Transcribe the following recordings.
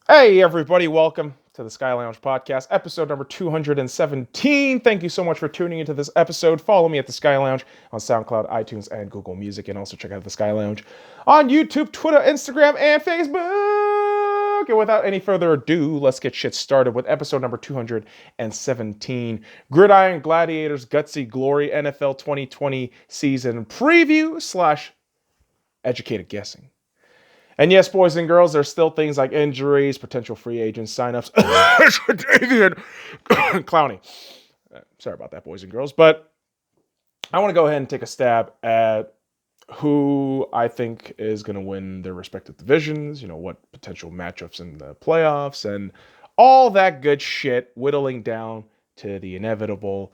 Hey, everybody, welcome to the SkyLounge podcast, episode number 217. Thank you so much for tuning into this episode. Follow me at the SkyLounge on SoundCloud, iTunes, and Google Music, and also check out the SkyLounge on YouTube, Twitter, Instagram, and Facebook. And without any further ado, let's get shit started with episode number 217, Gridiron, Gladiators, Gutsy, Glory, NFL 2020 season preview slash educated guessing. And yes, boys and girls, there's still things like injuries, potential free agents, signups, David Clowney. Sorry about that, boys and girls. But I want to go ahead and take a stab at who I think is going to win their respective divisions, what potential matchups in the playoffs, and all that good shit, whittling down to the inevitable,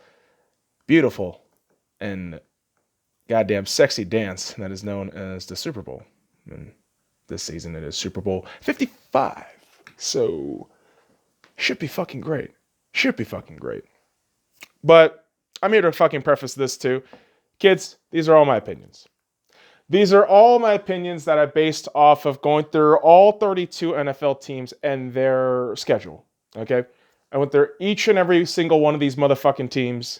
beautiful, and goddamn sexy dance that is known as the Super Bowl. And this season it is Super Bowl 55. So, should be fucking great. But I'm here to fucking preface this too. Kids, these are all my opinions. These are all my opinions that I based off of going through all 32 NFL teams and their schedule. Okay? I went through each and every single one of these motherfucking teams,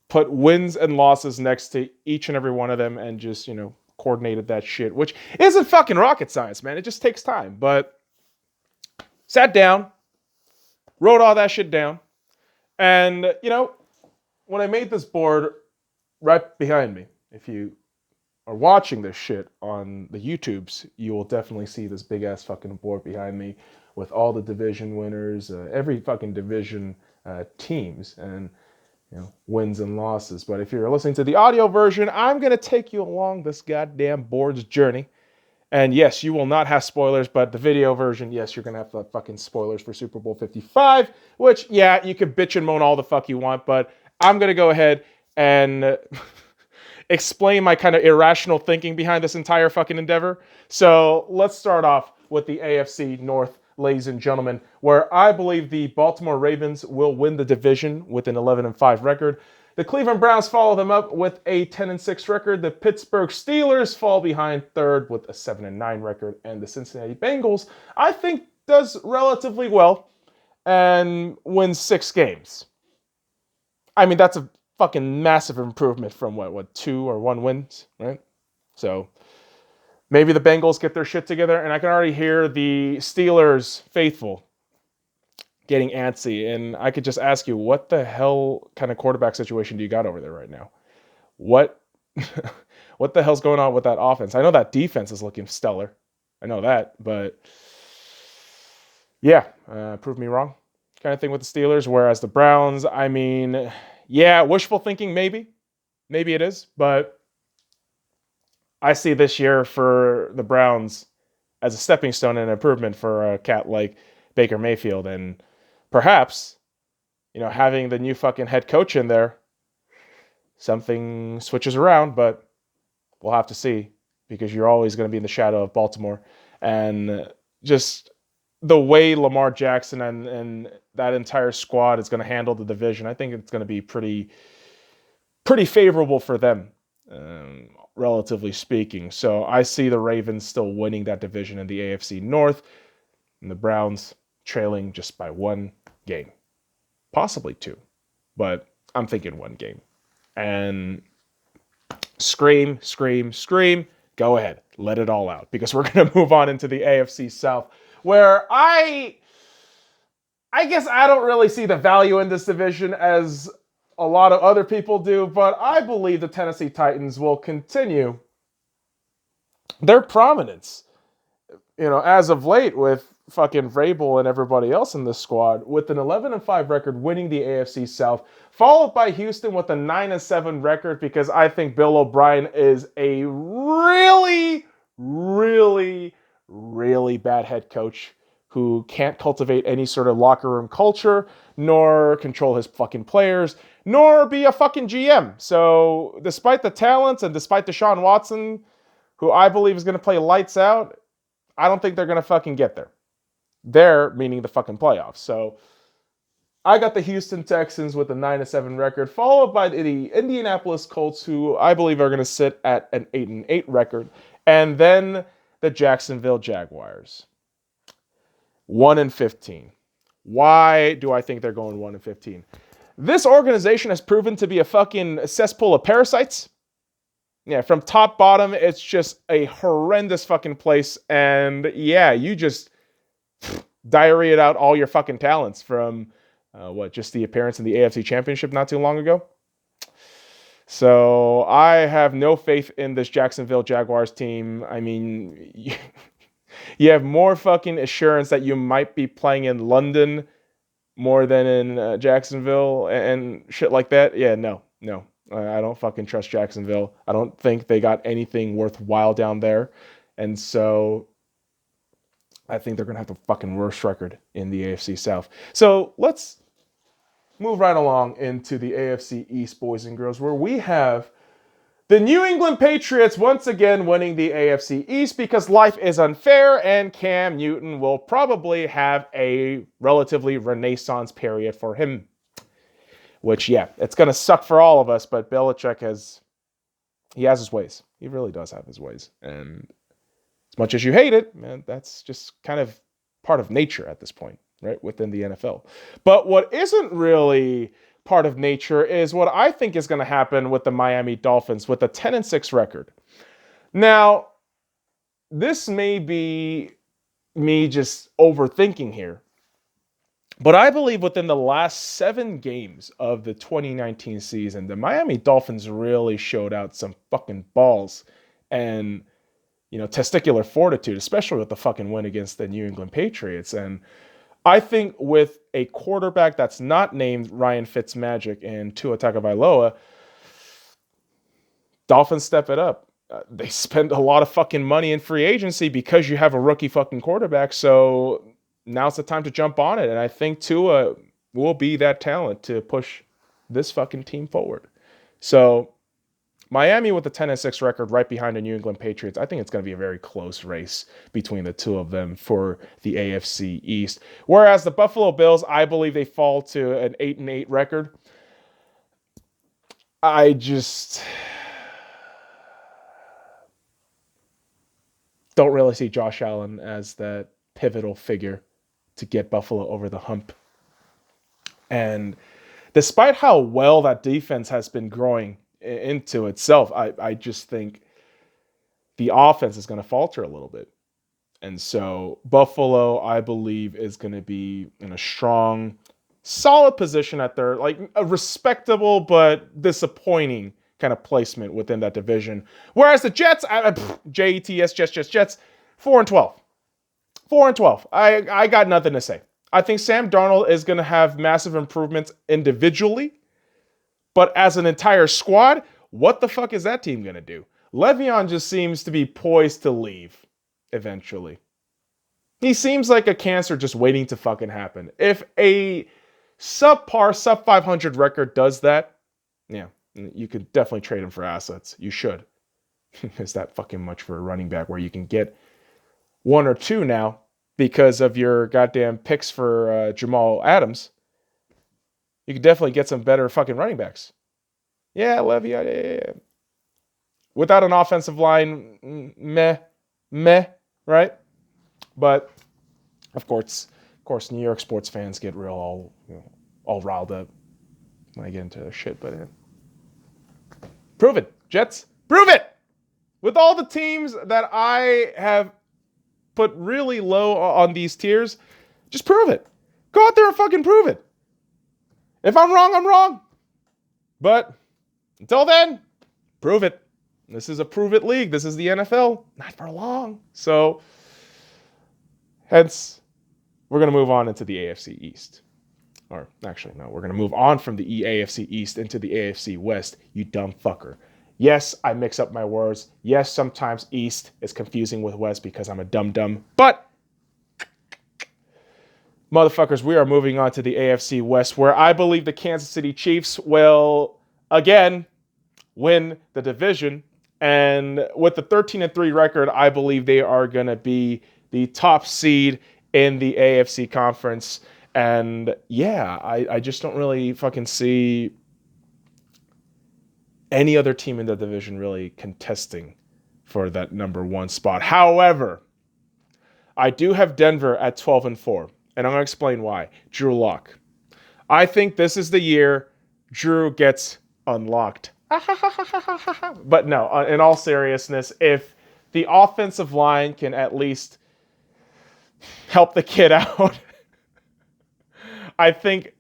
put wins and losses next to each and every one of them, and just, coordinated that shit, which isn't fucking rocket science, man. It just takes time. But sat down, wrote all that shit down, and when I made this board right behind me, if you are watching this shit on the YouTubes, you will definitely see this big ass fucking board behind me with all the division winners, every fucking division teams, and wins and losses. But if you're listening to the audio version, I'm going to take you along this goddamn board's journey. And yes, you will not have spoilers, but the video version, yes, you're going to have the fucking spoilers for Super Bowl 55, which, yeah, you could bitch and moan all the fuck you want, but I'm going to go ahead and explain my kind of irrational thinking behind this entire fucking endeavor. So let's start off with the AFC North, ladies and gentlemen, where I believe the Baltimore Ravens will win the division with an 11-5 record. The Cleveland Browns follow them up with a 10-6 record. The Pittsburgh Steelers fall behind third with a 7-9 record. And the Cincinnati Bengals, I think, does relatively well and wins 6 games. I mean, that's a fucking massive improvement from what 2 or 1 wins, right? So maybe the Bengals get their shit together, and I can already hear the Steelers faithful getting antsy. And I could just ask you, what the hell kind of quarterback situation do you got over there right now? What the hell's going on with that offense? I know that defense is looking stellar. I know that, but yeah, prove me wrong kind of thing with the Steelers. Whereas the Browns, I mean, yeah, wishful thinking, maybe. Maybe it is, but I see this year for the Browns as a stepping stone and an improvement for a cat like Baker Mayfield. And perhaps, having the new fucking head coach in there, something switches around, but we'll have to see, because you're always going to be in the shadow of Baltimore. And just the way Lamar Jackson and that entire squad is going to handle the division, I think it's going to be pretty favorable for them. Relatively speaking. So I see the Ravens still winning that division in the AFC North, and the Browns trailing just by 1 game. Possibly 2, but I'm thinking 1 game. And scream, go ahead, let it all out, because we're going to move on into the AFC South, where I guess I don't really see the value in this division as a lot of other people do, but I believe the Tennessee Titans will continue their prominence, as of late, with fucking Vrabel and everybody else in this squad, with an 11-5 record winning the AFC South, followed by Houston with a 9-7 record, because I think Bill O'Brien is a really, really, really bad head coach who can't cultivate any sort of locker room culture, nor control his fucking players, nor be a fucking GM. So despite the talents and despite Deshaun Watson, who I believe is going to play lights out, I don't think they're going to fucking get there. There, meaning the fucking playoffs. So I got the Houston Texans with a 9-7 record, followed by the Indianapolis Colts, who I believe are going to sit at an 8-8 record, and then the Jacksonville Jaguars. 1-15. Why do I think they're going 1-15? This organization has proven to be a fucking cesspool of parasites. Yeah, from top bottom, it's just a horrendous fucking place. And yeah, you just diarrheaed out all your fucking talents from just the appearance in the AFC Championship not too long ago. So I have no faith in this Jacksonville Jaguars team. I mean, you have more fucking assurance that you might be playing in London more than in Jacksonville and shit like that. Yeah, no. I don't fucking trust Jacksonville. I don't think they got anything worthwhile down there. And so I think they're going to have the fucking worst record in the AFC South. So let's move right along into the AFC East, boys and girls, where we have the New England Patriots once again winning the AFC East because life is unfair and Cam Newton will probably have a relatively renaissance period for him. Which, yeah, it's going to suck for all of us, but Belichick has his ways. He really does have his ways. And as much as you hate it, man, that's just kind of part of nature at this point, right, within the NFL. But what isn't really part of nature is what I think is going to happen with the Miami Dolphins with a 10-6 record. Now, this may be me just overthinking here, but I believe within the last 7 games of the 2019 season, the Miami Dolphins really showed out some fucking balls and, testicular fortitude, especially with the fucking win against the New England Patriots. And I think with a quarterback that's not named Ryan Fitzmagic and Tua Tagovailoa, Dolphins step it up. They spend a lot of fucking money in free agency because you have a rookie fucking quarterback. So now's the time to jump on it. And I think Tua will be that talent to push this fucking team forward. So Miami with a 10-6 record right behind the New England Patriots. I think it's going to be a very close race between the two of them for the AFC East. Whereas the Buffalo Bills, I believe they fall to an 8-8 record. I just don't really see Josh Allen as that pivotal figure to get Buffalo over the hump. And despite how well that defense has been growing into itself, I just think the offense is going to falter a little bit. And so Buffalo, I believe, is going to be in a strong, solid position at their, like, a respectable but disappointing kind of placement within that division. Whereas the Jets, Jets, 4-12. 4-12. I got nothing to say. I think Sam Darnold is going to have massive improvements individually, but as an entire squad, what the fuck is that team going to do? Le'Veon just seems to be poised to leave eventually. He seems like a cancer just waiting to fucking happen. If a sub 500 record does that, yeah, you could definitely trade him for assets. You should. Is that fucking much for a running back where you can get 1 or 2 now because of your goddamn picks for Jamal Adams? You could definitely get some better fucking running backs. Yeah, Levy, yeah. Without an offensive line, meh, right? But of course, New York sports fans get real all riled up when I get into their shit. But prove it, Jets, prove it. With all the teams that I have put really low on these tiers, just prove it. Go out there and fucking prove it. If I'm wrong, I'm wrong. But until then, prove it. This is a prove it league. This is the NFL. Not for long. So, hence, we're going to move on into the AFC East. Or actually, no, we're going to move on from the AFC East into the AFC West, you dumb fucker. Yes, I mix up my words. Yes, sometimes East is confusing with West because I'm a dumb. But, motherfuckers, we are moving on to the AFC West, where I believe the Kansas City Chiefs will, again, win the division. And with the 13-3 record, I believe they are going to be the top seed in the AFC conference. And yeah, I just don't really fucking see any other team in the division really contesting for that number 1 spot. However, I do have Denver at 12-4, and I'm going to explain why. Drew Lock. I think this is the year Drew gets unlocked. But no, in all seriousness, if the offensive line can at least help the kid out, I think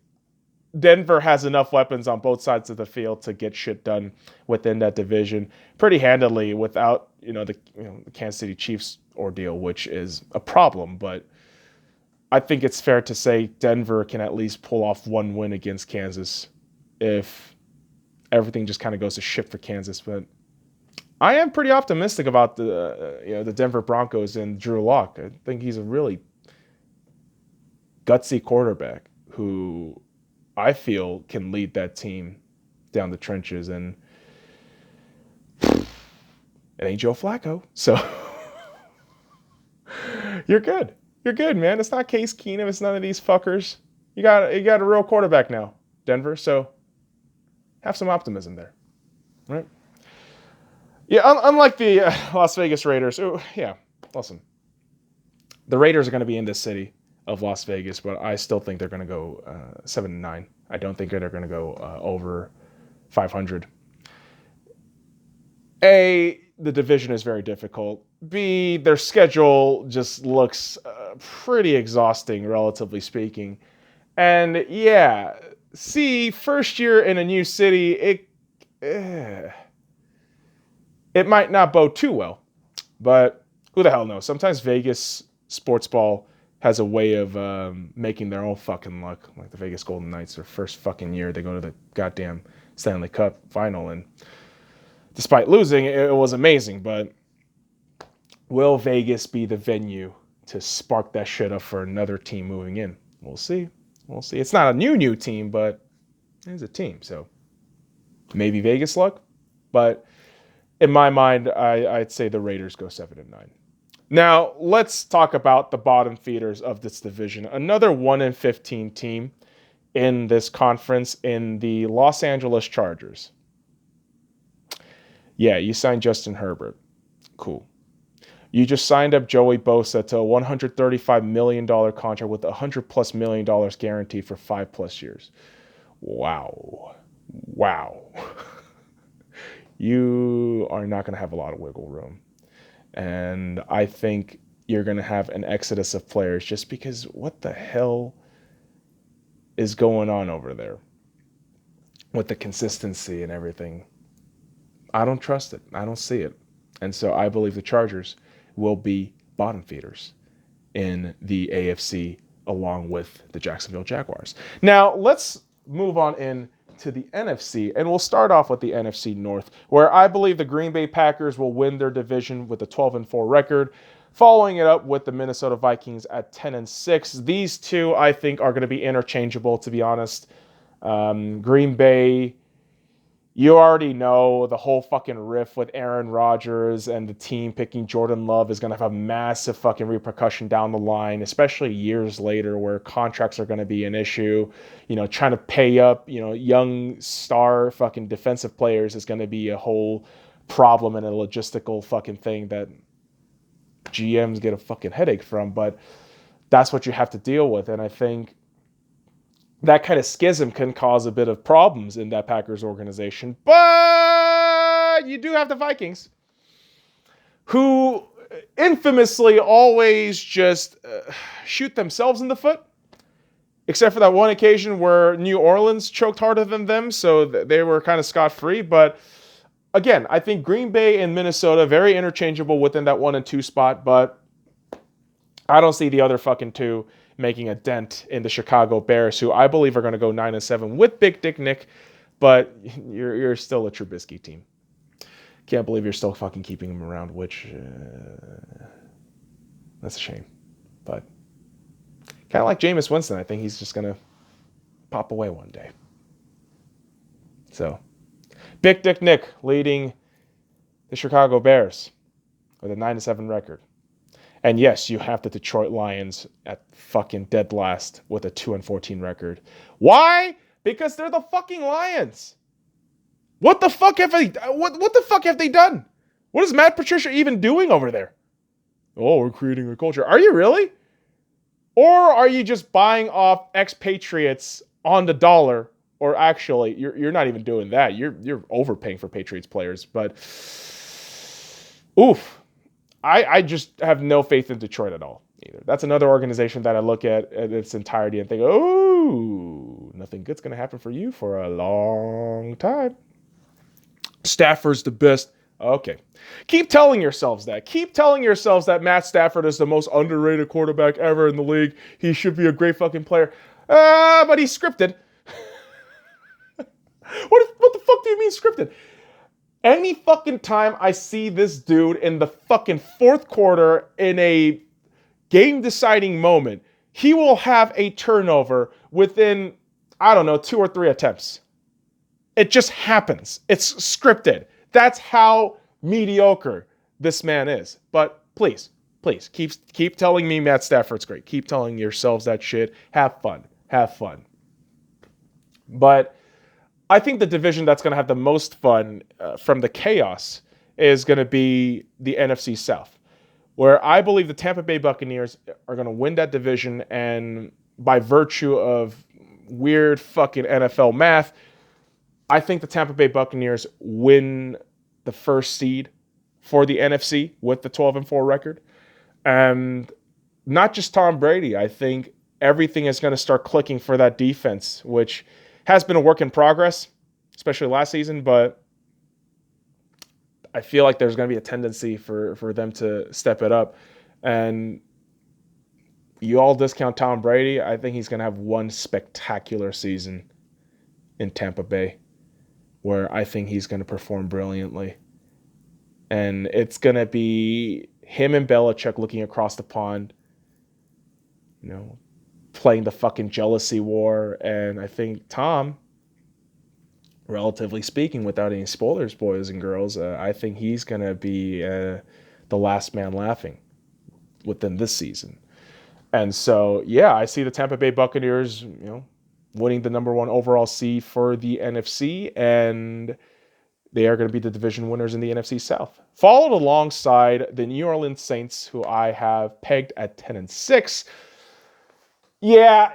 Denver has enough weapons on both sides of the field to get shit done within that division pretty handily without, the Kansas City Chiefs ordeal, which is a problem. But I think it's fair to say Denver can at least pull off one win against Kansas if everything just kind of goes to shit for Kansas. But I am pretty optimistic about the Denver Broncos and Drew Lock. I think he's a really gutsy quarterback who I feel can lead that team down the trenches. And it ain't Joe Flacco, so you're good. You're good, man. It's not Case Keenum. It's none of these fuckers. You got a real quarterback now, Denver. So have some optimism there, right? Yeah, unlike the Las Vegas Raiders. Listen, the Raiders are going to be in this city of Las Vegas, but I still think they're going to go 7-9. I don't think they're going to go over 500. A, the division is very difficult. B, their schedule just looks pretty exhausting, relatively speaking. And yeah, C, first year in a new city, it might not bode too well. But who the hell knows? Sometimes Vegas sports ball has a way of making their own fucking luck. Like the Vegas Golden Knights, their first fucking year, they go to the goddamn Stanley Cup final, and despite losing, it was amazing. But will Vegas be the venue to spark that shit up for another team moving in? We'll see. We'll see. It's not a new team, but it's a team. So maybe Vegas luck. But in my mind, I'd say the Raiders go 7-9. Now, let's talk about the bottom feeders of this division. Another 1-15 team in this conference in the Los Angeles Chargers. Yeah, you signed Justin Herbert. Cool. You just signed up Joey Bosa to a $135 million contract with $100+ million guaranteed for 5+ years. Wow. You are not going to have a lot of wiggle room. And I think you're going to have an exodus of players just because what the hell is going on over there with the consistency and everything? I don't trust it. I don't see it. And so I believe the Chargers will be bottom feeders in the AFC along with the Jacksonville Jaguars. Now, let's move on in to the NFC, and we'll start off with the NFC North, where I believe the Green Bay Packers will win their division with a 12-4 record, following it up with the Minnesota Vikings at 10-6. These two, I think, are going to be interchangeable, to be honest. Green Bay, you already know the whole fucking riff with Aaron Rodgers and the team picking Jordan Love is going to have a massive fucking repercussion down the line, especially years later where contracts are going to be an issue. Trying to pay up, young star fucking defensive players is going to be a whole problem and a logistical fucking thing that GMs get a fucking headache from. But that's what you have to deal with. And I think that kind of schism can cause a bit of problems in that Packers organization. But you do have the Vikings, who infamously always just shoot themselves in the foot, except for that one occasion where New Orleans choked harder than them, so they were kind of scot-free. But again, I think Green Bay and Minnesota, very interchangeable within that 1 and 2 spot, but I don't see the other fucking two making a dent in the Chicago Bears, who I believe are going to go 9-7 with Big Dick Nick, but you're still a Trubisky team. Can't believe you're still fucking keeping him around, which that's a shame. But kind of like Jameis Winston, I think he's just going to pop away one day. So, Big Dick Nick leading the Chicago Bears with a 9-7 record. And yes, you have the Detroit Lions at fucking dead last with a 2-14 record. Why? Because they're the fucking Lions. What the fuck have they? What the fuck have they done? What is Matt Patricia even doing over there? Oh, we're creating a culture. Are you really? Or are you just buying off expatriates on the dollar? Or actually, you're not even doing that. You're overpaying for Patriots players. But oof, I just have no faith in Detroit at all either. That's another organization that I look at its entirety and think, oh, nothing good's going to happen for you for a long time. Stafford's the best. Okay. Keep telling yourselves that. Keep telling yourselves that Matt Stafford is the most underrated quarterback ever in the league. He should be a great fucking player. But he's scripted. What the fuck do you mean scripted? Any fucking time I see this dude in the fucking fourth quarter in a game-deciding moment, he will have a turnover within, I don't know, 2 or 3 attempts. It just happens. It's scripted. That's how mediocre this man is. But please, keep telling me Matt Stafford's great. Keep telling yourselves that shit. Have fun. But I think the division that's going to have the most fun from the chaos is going to be the NFC South, where I believe the Tampa Bay Buccaneers are going to win that division, and by virtue of weird fucking NFL math, I think the Tampa Bay Buccaneers win the first seed for the NFC with the 12-4 record. And not just Tom Brady. I think everything is going to start clicking for that defense, which has been a work in progress, especially last season, but I feel like there's going to be a tendency for them to step it up. And you all discount Tom Brady. I think he's going to have one spectacular season in Tampa Bay where I think he's going to perform brilliantly. And it's going to be him and Belichick looking across the pond, playing the fucking jealousy war. And I think Tom, relatively speaking, without any spoilers, boys and girls, I think he's going to be the last man laughing within this season. And so, yeah, I see the Tampa Bay Buccaneers, winning the number 1 overall seed for the NFC, and they are going to be the division winners in the NFC South. Followed alongside the New Orleans Saints, who I have pegged at 10-6. Yeah,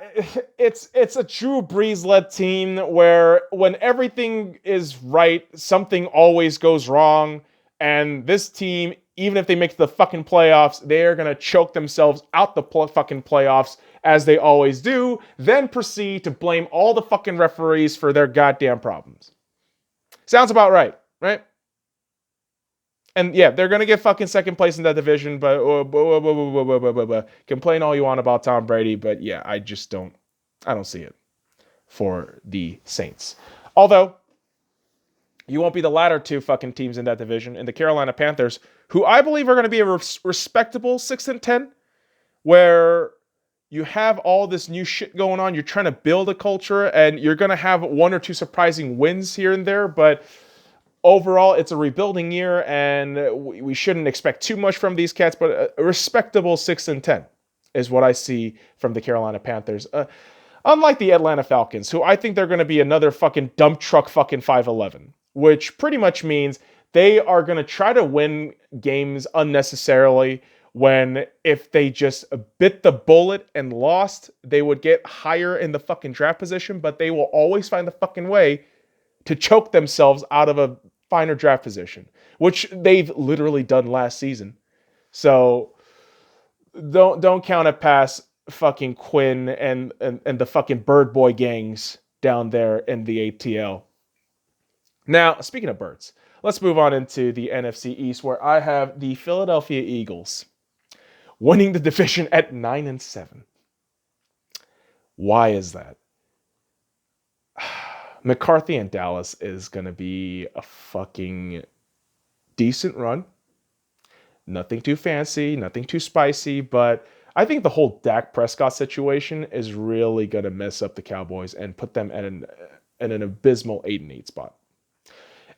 it's a Drew Brees-led team where when everything is right, something always goes wrong. And this team, even if they make the fucking playoffs, they're going to choke themselves out the fucking playoffs as they always do, then proceed to blame all the fucking referees for their goddamn problems. Sounds about right? And yeah, they're going to get fucking second place in that division, but complain all you want about Tom Brady, but yeah, I don't see it for the Saints. Although, you won't be the latter 2 fucking teams in that division, and the Carolina Panthers, who I believe are going to be a respectable 6-10, where you have all this new shit going on, you're trying to build a culture, and you're going to have 1 or 2 surprising wins here and there, but overall, it's a rebuilding year, and we shouldn't expect too much from these cats, but a respectable 6-10 is what I see from the Carolina Panthers. Unlike the Atlanta Falcons, who I think they're going to be another fucking dump truck fucking 5-11, which pretty much means they are going to try to win games unnecessarily when if they just bit the bullet and lost, they would get higher in the fucking draft position, but they will always find the fucking way to choke themselves out of a finer draft position, which they've literally done last season. So don't count it past fucking Quinn and the fucking Bird Boy gangs down there in the ATL. Now, speaking of birds, let's move on into the NFC East, where I have the Philadelphia Eagles winning the division at 9-7. Why is that? McCarthy and Dallas is going to be a fucking decent run. Nothing too fancy, nothing too spicy, but I think the whole Dak Prescott situation is really going to mess up the Cowboys and put them at an abysmal 8-8 spot.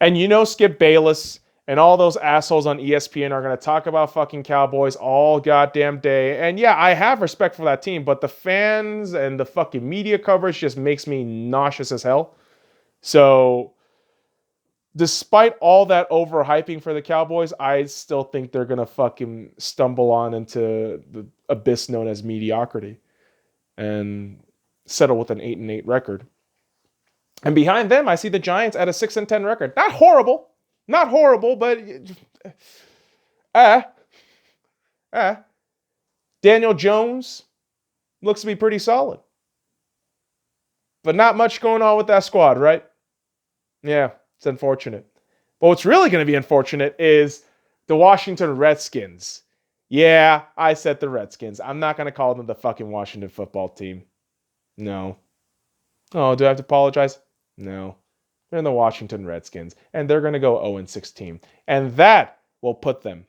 And Skip Bayless and all those assholes on ESPN are going to talk about fucking Cowboys all goddamn day. And yeah, I have respect for that team, but the fans and the fucking media coverage just makes me nauseous as hell. So despite all that overhyping for the Cowboys, I still think they're going to fucking stumble on into the abyss known as mediocrity and settle with an 8-8 record. And behind them, I see the Giants at a 6-10 record. Not horrible, but Daniel Jones looks to be pretty solid. But not much going on with that squad, right? Yeah, it's unfortunate. But what's really going to be unfortunate is the Washington Redskins. Yeah, I said the Redskins. I'm not going to call them the fucking Washington football team. No. Oh, do I have to apologize? No. They're the Washington Redskins. And they're going to go 0-16. And that will put them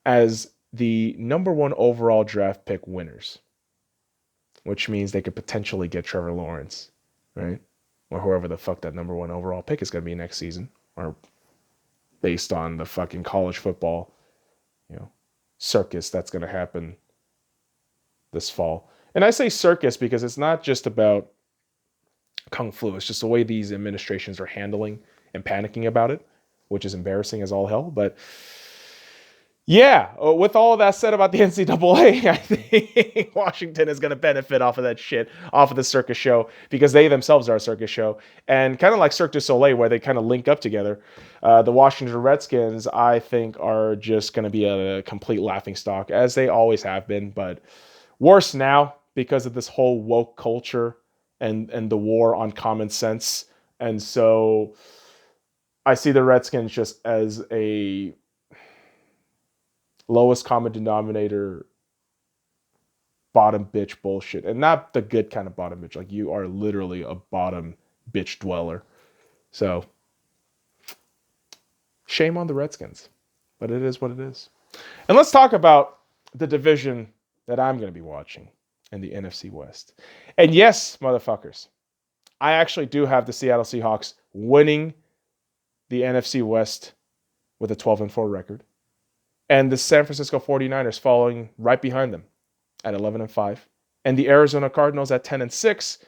as the number 1 overall draft pick winners. Which means they could potentially get Trevor Lawrence, right? Or whoever the fuck that number 1 overall pick is going to be next season. Or based on the fucking college football, circus that's going to happen this fall. And I say circus because it's not just about Kung Flu. It's just the way these administrations are handling and panicking about it, which is embarrassing as all hell. But yeah, with all of that said about the NCAA, I think Washington is going to benefit off of that shit, off of the circus show, because they themselves are a circus show. And kind of like Cirque du Soleil, where they kind of link up together, the Washington Redskins, I think, are just going to be a complete laughingstock, as they always have been, but worse now because of this whole woke culture and the war on common sense. And so I see the Redskins just as a lowest common denominator bottom bitch bullshit. And not the good kind of bottom bitch. Like, you are literally a bottom bitch dweller. So shame on the Redskins. But it is what it is. And let's talk about the division that I'm going to be watching in the NFC West. And yes, motherfuckers, I actually do have the Seattle Seahawks winning the NFC West with a 12-4 record. And the San Francisco 49ers following right behind them at 11-5. And the Arizona Cardinals at 10-6.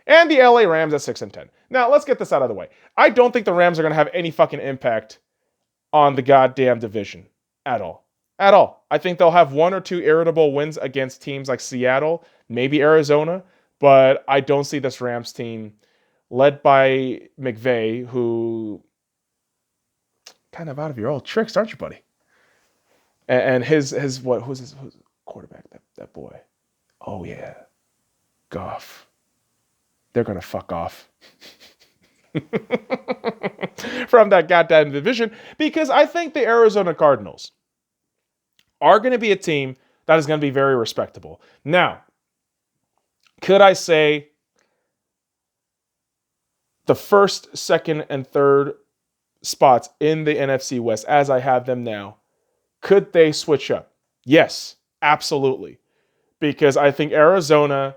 And the LA Rams at 6-10. Now, let's get this out of the way. I don't think the Rams are going to have any fucking impact on the goddamn division at all. At all. I think they'll have 1 or 2 irritable wins against teams like Seattle, maybe Arizona. But I don't see this Rams team led by McVay, who kind of out of your old tricks, aren't you, buddy? And who's his quarterback? That boy. Oh yeah, Goff. They're gonna fuck off from that goddamn division, because I think the Arizona Cardinals are going to be a team that is going to be very respectable. Now, could I say the first, second, and third spots in the NFC West as I have them now? Could they switch up? Yes, absolutely. Because I think Arizona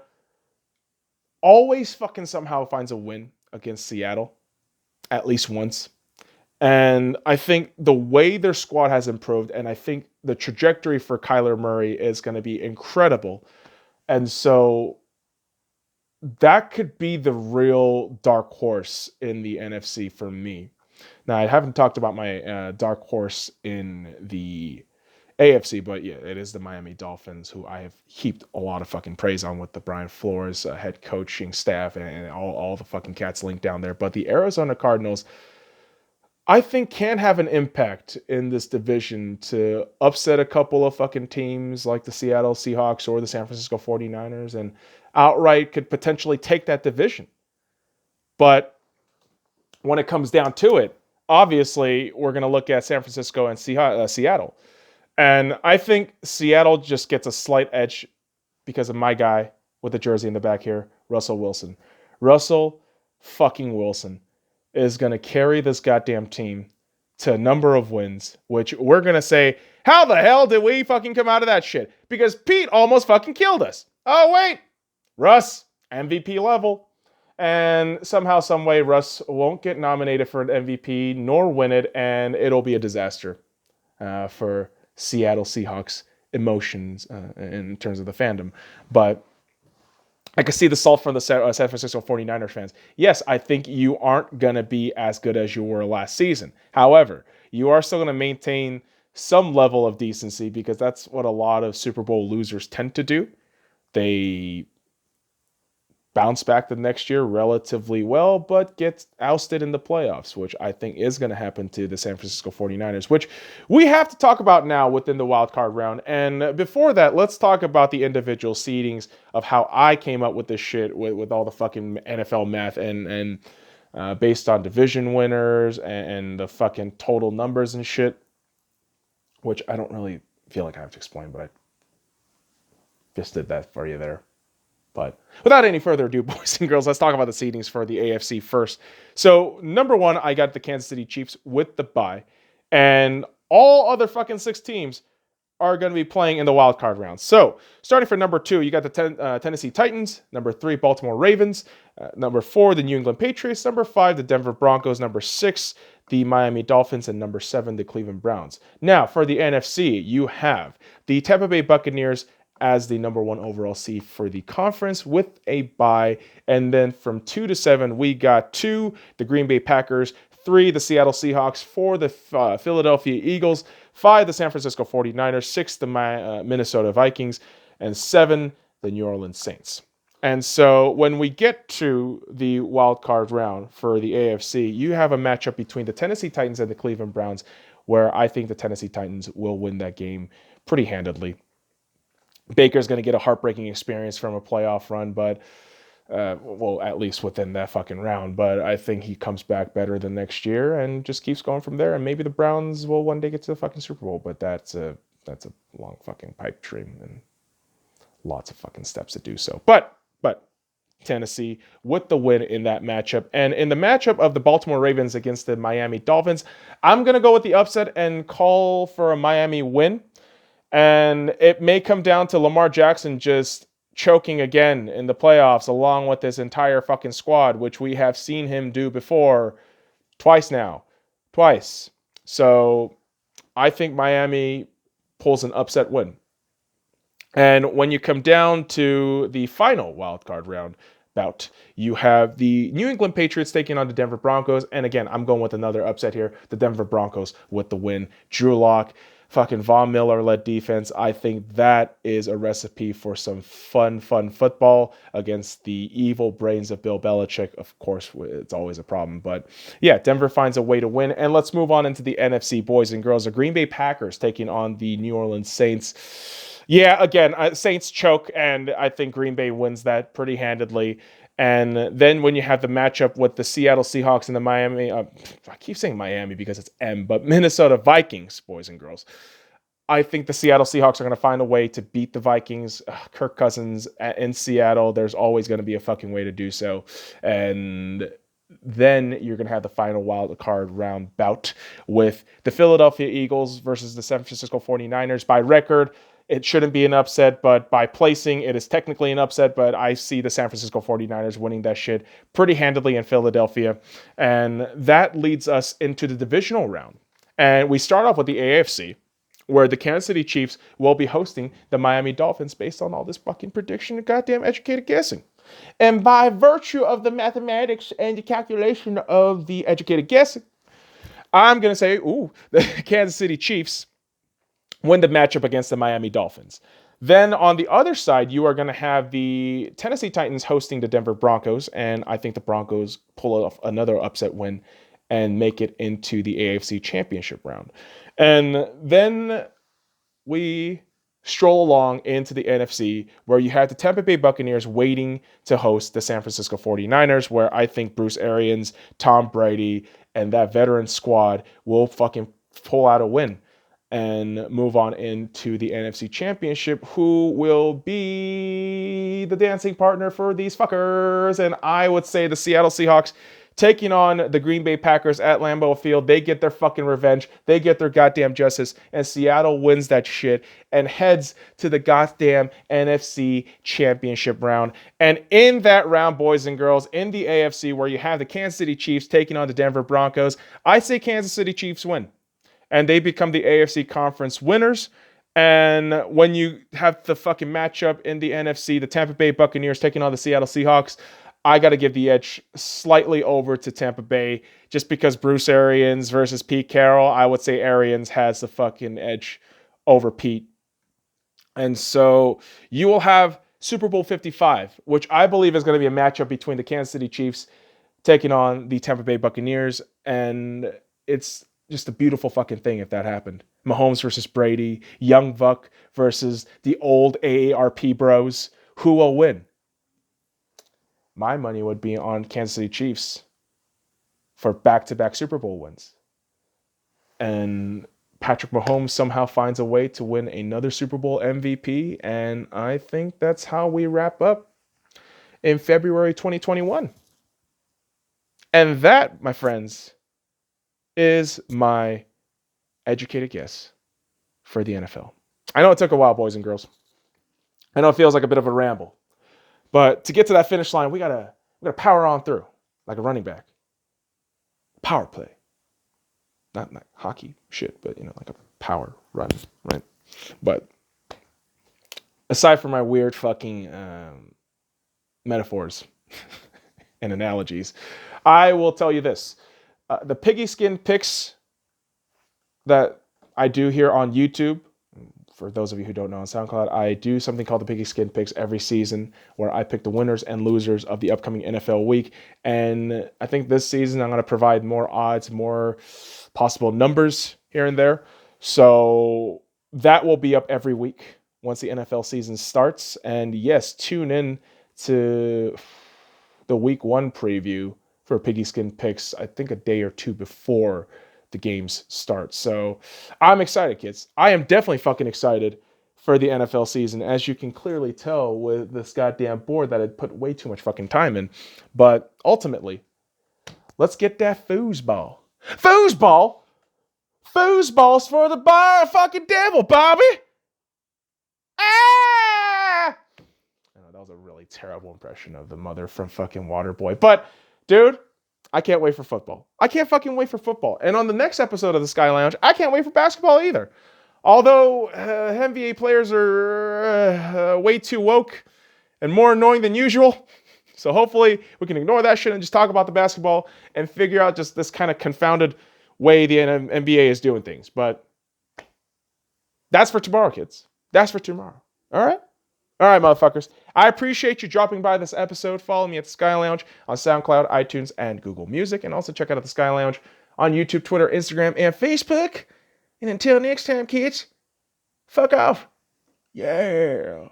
always fucking somehow finds a win against Seattle, at least once. And I think the way their squad has improved, and I think the trajectory for Kyler Murray is going to be incredible. And so that could be the real dark horse in the NFC for me. Now, I haven't talked about my dark horse in the AFC, but yeah, it is the Miami Dolphins, who I have heaped a lot of fucking praise on with the Brian Flores head coaching staff and all the fucking cats linked down there. But the Arizona Cardinals, I think, can have an impact in this division to upset a couple of fucking teams like the Seattle Seahawks or the San Francisco 49ers, and outright could potentially take that division. But when it comes down to it, obviously, we're going to look at San Francisco and Seattle. And I think Seattle just gets a slight edge because of my guy with the jersey in the back here, Russell Wilson. Russell fucking Wilson is going to carry this goddamn team to a number of wins, which we're going to say, how the hell did we fucking come out of that shit? Because Pete almost fucking killed us. Oh, wait. Russ, MVP level. And somehow, some way, Russ won't get nominated for an MVP nor win it, and it'll be a disaster for Seattle Seahawks emotions in terms of the fandom. But I can see the salt from the San Francisco 49ers fans. Yes, I think you aren't going to be as good as you were last season. However, you are still going to maintain some level of decency because that's what a lot of Super Bowl losers tend to do. They bounce back the next year relatively well, but get ousted in the playoffs, which I think is going to happen to the San Francisco 49ers, which we have to talk about now within the wild card round. And before that, let's talk about the individual seedings of how I came up with this shit with all the fucking NFL math and based on division winners and the fucking total numbers and shit, which I don't really feel like I have to explain, but I just did that for you there. But without any further ado, boys and girls, let's talk about the seedings for the AFC first. So, number one, I got the Kansas City Chiefs with the bye. And all other fucking 6 teams are going to be playing in the wild card round. So, starting for number 2, you got the Tennessee Titans. Number 3, Baltimore Ravens. Number 4, the New England Patriots. Number 5, the Denver Broncos. Number 6, the Miami Dolphins. And number 7, the Cleveland Browns. Now, for the NFC, you have the Tampa Bay Buccaneers as the number 1 overall seed for the conference with a bye. And then from 2 to 7, we got 2, the Green Bay Packers, 3, the Seattle Seahawks, 4, the Philadelphia Eagles, 5, the San Francisco 49ers, 6, the Minnesota Vikings, and 7, the New Orleans Saints. And so when we get to the wild card round for the AFC, you have a matchup between the Tennessee Titans and the Cleveland Browns, where I think the Tennessee Titans will win that game pretty handedly. Baker's going to get a heartbreaking experience from a playoff run, but, well, at least within that fucking round. But I think he comes back better than next year and just keeps going from there. And maybe the Browns will one day get to the fucking Super Bowl, but that's a long fucking pipe dream and lots of fucking steps to do so. But Tennessee with the win in that matchup. And in the matchup of the Baltimore Ravens against the Miami Dolphins, I'm going to go with the upset and call for a Miami win. And it may come down to Lamar Jackson just choking again in the playoffs along with this entire fucking squad, which we have seen him do before twice. So I think Miami pulls an upset win. And when you come down to the final wildcard round bout, you have the New England Patriots taking on the Denver Broncos. And again, I'm going with another upset here. The Denver Broncos with the win. Drew Lock, fucking Von Miller-led defense. I think that is a recipe for some fun football against the evil brains of Bill Belichick. Of course, it's always a problem. But yeah, Denver finds a way to win. And let's move on into the NFC, boys and girls. The Green Bay Packers taking on the New Orleans Saints. Yeah, again, Saints choke, and I think Green Bay wins that pretty handedly. And then when you have the matchup with the Seattle Seahawks and the Miami, I keep saying Miami because it's M, but Minnesota Vikings, boys and girls. I think the Seattle Seahawks are going to find a way to beat the Vikings. Kirk Cousins in Seattle, there's always going to be a fucking way to do so. And then you're going to have the final wild card round bout with the Philadelphia Eagles versus the San Francisco 49ers. By record, it shouldn't be an upset, but by placing, it is technically an upset, but I see the San Francisco 49ers winning that shit pretty handily in Philadelphia. And that leads us into the divisional round. And we start off with the AFC, where the Kansas City Chiefs will be hosting the Miami Dolphins based on all this fucking prediction and goddamn educated guessing. And by virtue of the mathematics and the calculation of the educated guessing, I'm going to say, the Kansas City Chiefs win the matchup against the Miami Dolphins. Then on the other side, you are going to have the Tennessee Titans hosting the Denver Broncos, and I think the Broncos pull off another upset win and make it into the AFC Championship round. And then we stroll along into the NFC, where you have the Tampa Bay Buccaneers waiting to host the San Francisco 49ers, where I think Bruce Arians, Tom Brady, and that veteran squad will fucking pull out a win and move on into the NFC Championship, who will be the dancing partner for these fuckers. And I would say the Seattle Seahawks taking on the Green Bay Packers at Lambeau Field. They get their fucking revenge. They get their goddamn justice. And Seattle wins that shit and heads to the goddamn NFC Championship round. And in that round, boys and girls, in the AFC, where you have the Kansas City Chiefs taking on the Denver Broncos, I say Kansas City Chiefs win. And they become the AFC conference winners. And when you have the fucking matchup in the NFC, the Tampa Bay Buccaneers taking on the Seattle Seahawks, I got to give the edge slightly over to Tampa Bay just because Bruce Arians versus Pete Carroll. I would say Arians has the fucking edge over Pete. And so you will have Super Bowl 55, which I believe is going to be a matchup between the Kansas City Chiefs taking on the Tampa Bay Buccaneers. And it's just a beautiful fucking thing if that happened. Mahomes versus Brady, Young Buck versus the old AARP bros. Who will win? My money would be on Kansas City Chiefs for back-to-back Super Bowl wins. And Patrick Mahomes somehow finds a way to win another Super Bowl MVP. And I think that's how we wrap up in February 2021. And that, my friends, is my educated guess for the NFL. I know it took a while, boys and girls. I know it feels like a bit of a ramble. But to get to that finish line, we gotta power on through like a running back. Power play. Not like hockey shit, but like a power run, right? But aside from my weird fucking metaphors and analogies, I will tell you this. The piggy skin picks that I do here on YouTube, for those of you who don't know on SoundCloud, I do something called the Piggy Skin Picks every season where I pick the winners and losers of the upcoming NFL week. And I think this season I'm going to provide more odds, more possible numbers here and there. So that will be up every week once the NFL season starts. And yes, tune in to the week 1 preview for Piggy Skin Picks, I think a day or two before the games start. So I'm excited, kids. I am definitely fucking excited for the NFL season, as you can clearly tell with this goddamn board that I put way too much fucking time in. But ultimately, let's get that foosball. Foosball? Foosball's for the fucking devil, Bobby! Ah! I know that was a really terrible impression of the mother from fucking Waterboy. But, dude, I can't wait for football. I can't fucking wait for football. And on the next episode of the Sky Lounge, I can't wait for basketball either. Although NBA players are way too woke and more annoying than usual. So hopefully we can ignore that shit and just talk about the basketball and figure out just this kind of confounded way the NBA is doing things. But that's for tomorrow, kids. That's for tomorrow. All right? All right, motherfuckers. I appreciate you dropping by this episode. Follow me at the Sky Lounge on SoundCloud, iTunes, and Google Music. And also check out the Sky Lounge on YouTube, Twitter, Instagram, and Facebook. And until next time, kids, fuck off. Yeah.